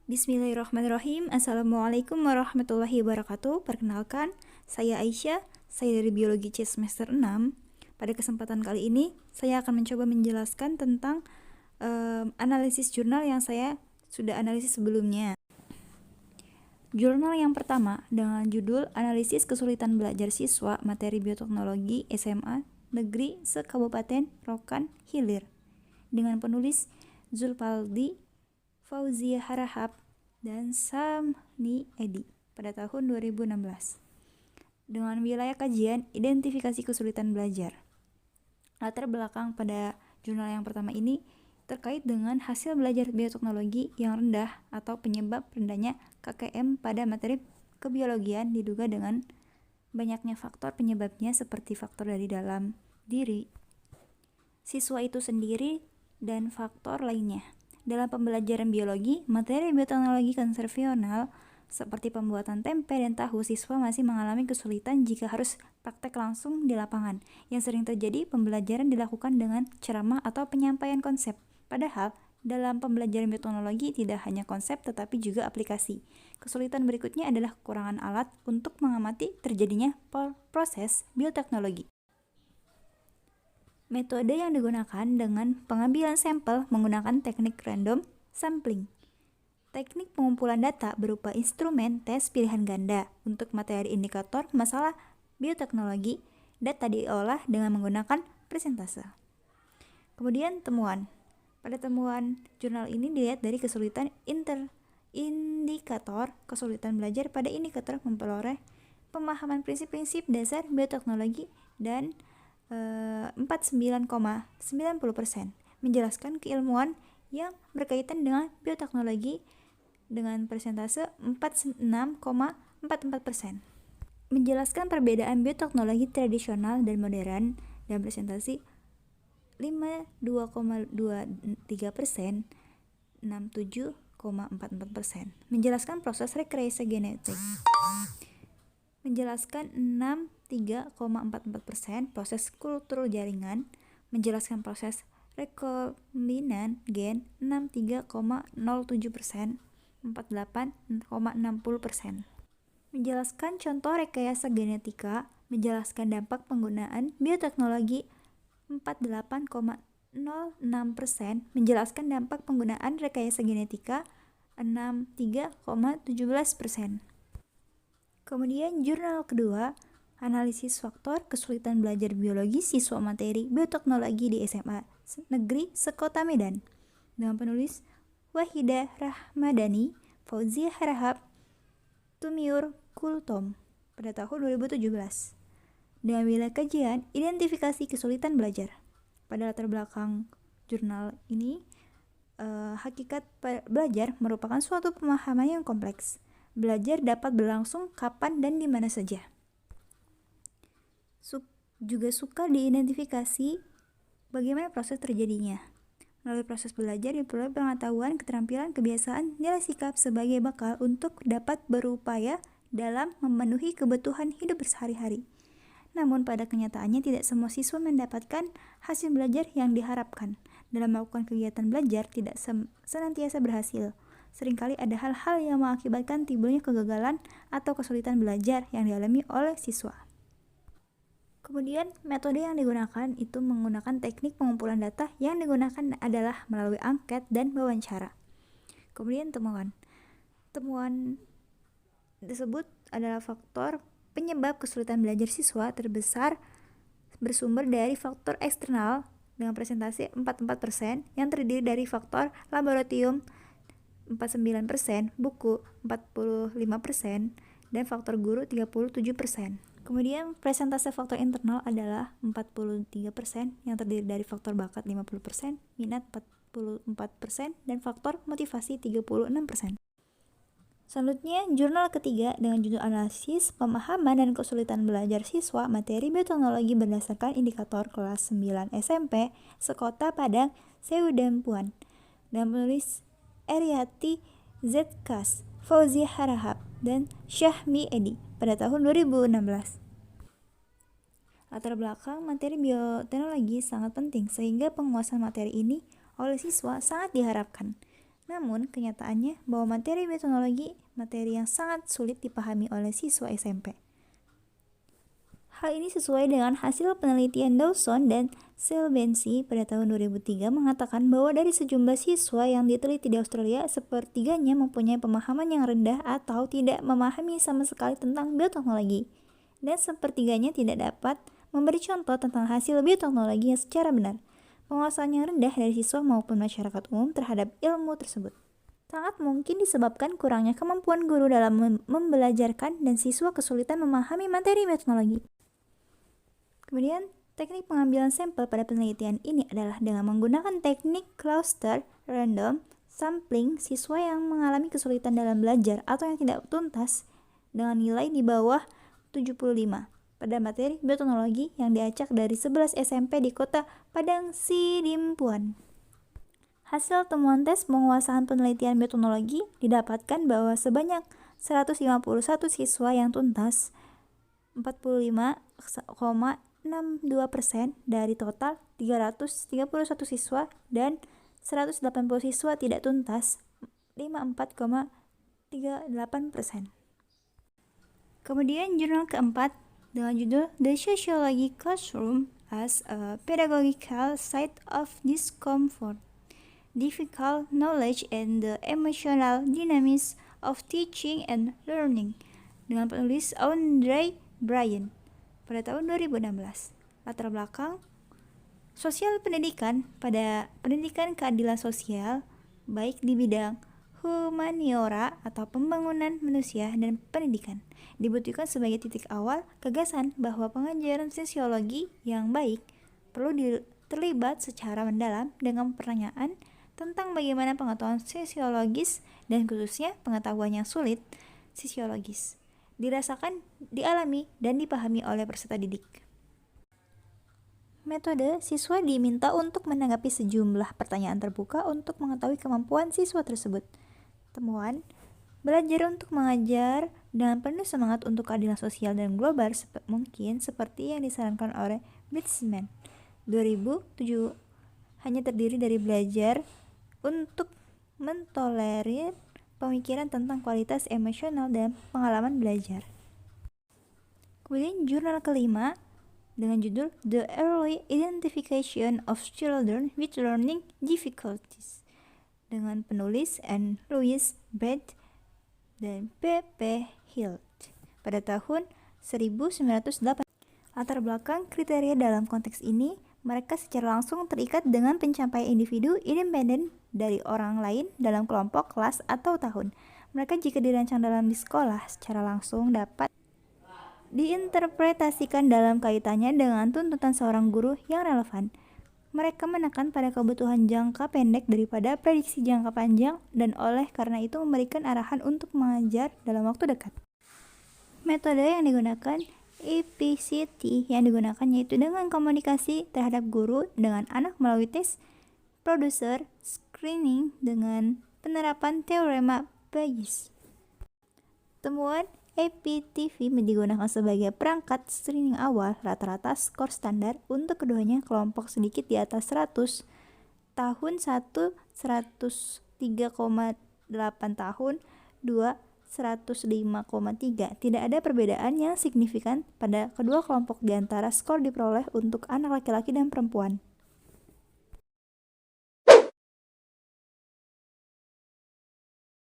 Bismillahirrahmanirrahim. Assalamualaikum warahmatullahi wabarakatuh. Perkenalkan, saya Aisyah, saya dari Biologi C semester 6. Pada kesempatan kali ini, saya akan mencoba menjelaskan tentang analisis jurnal yang saya sudah analisis sebelumnya. Jurnal yang pertama dengan judul Analisis Kesulitan Belajar Siswa Materi Bioteknologi SMA Negeri se-Kabupaten Rokan Hilir dengan penulis Zulfaldi Fauzia Harahap dan Samni Edi pada tahun 2016 dengan wilayah kajian identifikasi kesulitan belajar. Latar belakang pada jurnal yang pertama ini terkait dengan hasil belajar bioteknologi yang rendah atau penyebab rendahnya KKM pada materi kebiologian diduga dengan banyaknya faktor penyebabnya seperti faktor dari dalam diri siswa itu sendiri dan faktor lainnya. Dalam pembelajaran biologi, materi bioteknologi konvensional seperti pembuatan tempe dan tahu, siswa masih mengalami kesulitan jika harus praktek langsung di lapangan. Yang sering terjadi, pembelajaran dilakukan dengan ceramah atau penyampaian konsep. Padahal, dalam pembelajaran bioteknologi tidak hanya konsep tetapi juga aplikasi. Kesulitan berikutnya adalah kekurangan alat untuk mengamati terjadinya proses bioteknologi. Metode yang digunakan dengan pengambilan sampel menggunakan teknik random sampling. Teknik pengumpulan data berupa instrumen tes pilihan ganda. Untuk materi indikator masalah bioteknologi, data diolah dengan menggunakan persentase. Kemudian temuan. Pada temuan jurnal ini dilihat dari kesulitan indikator kesulitan belajar pada indikator memperoleh pemahaman prinsip-prinsip dasar bioteknologi dan 49,90% menjelaskan keilmuan yang berkaitan dengan bioteknologi dengan persentase 46,44%. Menjelaskan perbedaan bioteknologi tradisional dan modern dan presentasi 52,23%, 67,44%. Menjelaskan proses rekayasa genetik. Menjelaskan 63,44%, proses kultur jaringan. Menjelaskan proses rekombinan gen 63,07%, 48,60%. Menjelaskan contoh rekayasa genetika. Menjelaskan dampak penggunaan bioteknologi 48,06%. Menjelaskan dampak penggunaan rekayasa genetika 63,17%. Kemudian jurnal kedua, analisis faktor kesulitan belajar biologi siswa materi bioteknologi di SMA Negeri Sekota Medan dengan penulis Wahidah Rahmadani, Fauzia Harahap, Tumiur Kultom pada tahun 2017 dengan wilayah kajian identifikasi kesulitan belajar. Pada latar belakang jurnal ini, hakikat belajar merupakan suatu pemahaman yang kompleks. Belajar dapat berlangsung kapan dan di mana saja. Juga suka diidentifikasi bagaimana proses terjadinya. Melalui proses belajar diperoleh pengetahuan, keterampilan, kebiasaan, nilai sikap sebagai bekal untuk dapat berupaya dalam memenuhi kebutuhan hidup sehari-hari. Namun pada kenyataannya tidak semua siswa mendapatkan hasil belajar yang diharapkan. Dalam melakukan kegiatan belajar tidak senantiasa berhasil. Seringkali ada hal-hal yang mengakibatkan timbulnya kegagalan atau kesulitan belajar yang dialami oleh siswa. Kemudian metode yang digunakan itu menggunakan teknik pengumpulan data yang digunakan adalah melalui angket dan wawancara. Kemudian temuan tersebut adalah faktor penyebab kesulitan belajar siswa terbesar bersumber dari faktor eksternal dengan presentasi 44% yang terdiri dari faktor laboratorium 49%, buku 45%, dan faktor guru 37%. Kemudian presentase faktor internal adalah 43% yang terdiri dari faktor bakat 50%, minat 44%, dan faktor motivasi 36%. Selanjutnya, jurnal ketiga dengan judul Analisis Pemahaman dan Kesulitan Belajar Siswa Materi Bioteknologi berdasarkan indikator kelas 9 SMP Sekota Padang Seudempuan dan penulis Eriati Zkas, Fauzia Harahap, dan Syahmi Edi pada tahun 2016. Latar belakang materi bioteknologi sangat penting sehingga penguasaan materi ini oleh siswa sangat diharapkan. Namun, kenyataannya bahwa materi metodologi materi yang sangat sulit dipahami oleh siswa SMP. Hal ini sesuai dengan hasil penelitian Dawson dan Selbensi pada tahun 2003 mengatakan bahwa dari sejumlah siswa yang diteliti di Australia, sepertiganya mempunyai pemahaman yang rendah atau tidak memahami sama sekali tentang bioteknologi, dan sepertiganya tidak dapat memberi contoh tentang hasil bioteknologi yang secara benar. Penguasaan yang rendah dari siswa maupun masyarakat umum terhadap ilmu tersebut sangat mungkin disebabkan kurangnya kemampuan guru dalam membelajarkan dan siswa kesulitan memahami materi bioteknologi. Kemudian, teknik pengambilan sampel pada penelitian ini adalah dengan menggunakan teknik cluster random sampling siswa yang mengalami kesulitan dalam belajar atau yang tidak tuntas dengan nilai di bawah 75 pada materi bioteknologi yang diacak dari 11 SMP di kota Padang Sidimpuan. Hasil temuan tes penguasaan penelitian bioteknologi didapatkan bahwa sebanyak 151 siswa yang tuntas, 45,62% dari total 331 siswa, dan 180 siswa tidak tuntas, 54,38%. Kemudian jurnal keempat dengan judul The Sociology Classroom as a Pedagogical Site of Discomfort, Difficult Knowledge and the Emotional Dynamics of Teaching and Learning dengan penulis Andre Bryan pada tahun 2016. Latar belakang sosial pendidikan pada pendidikan keadilan sosial, baik di bidang humaniora atau pembangunan manusia dan pendidikan, dibutuhkan sebagai titik awal gagasan bahwa pengajaran sosiologi yang baik perlu terlibat secara mendalam dengan pertanyaan tentang bagaimana pengetahuan sosiologis dan khususnya pengetahuan yang sulit sosiologis dirasakan, dialami, dan dipahami oleh peserta didik. Metode, siswa diminta untuk menanggapi sejumlah pertanyaan terbuka untuk mengetahui kemampuan siswa tersebut. Temuan, belajar untuk mengajar dengan penuh semangat untuk keadilan sosial dan global mungkin seperti yang disarankan oleh Blitzman 2007 hanya terdiri dari belajar untuk mentolerir pemikiran tentang kualitas emosional dan pengalaman belajar. Kemudian jurnal kelima dengan judul The Early Identification of Children with Learning Difficulties dengan penulis Anne Louise Bed dan P.P. Hilt pada tahun 1908. Latar belakang kriteria dalam konteks ini, mereka secara langsung terikat dengan pencapaian individu independen dari orang lain dalam kelompok, kelas, atau tahun. Mereka jika dirancang dalam di sekolah secara langsung dapat diinterpretasikan dalam kaitannya dengan tuntutan seorang guru yang relevan. Mereka menekan pada kebutuhan jangka pendek daripada prediksi jangka panjang dan oleh karena itu memberikan arahan untuk mengajar dalam waktu dekat. Metode yang digunakan EPCT yang digunakan yaitu dengan komunikasi terhadap guru dengan anak melalui tes producer screening dengan penerapan teorema Bayes. Temuan EPTV digunakan sebagai perangkat screening awal, rata-rata skor standar untuk keduanya kelompok sedikit di atas 100, tahun 1 103,8 tahun 2 105,3. Tidak ada perbedaan yang signifikan pada kedua kelompok di antara skor diperoleh untuk anak laki-laki dan perempuan.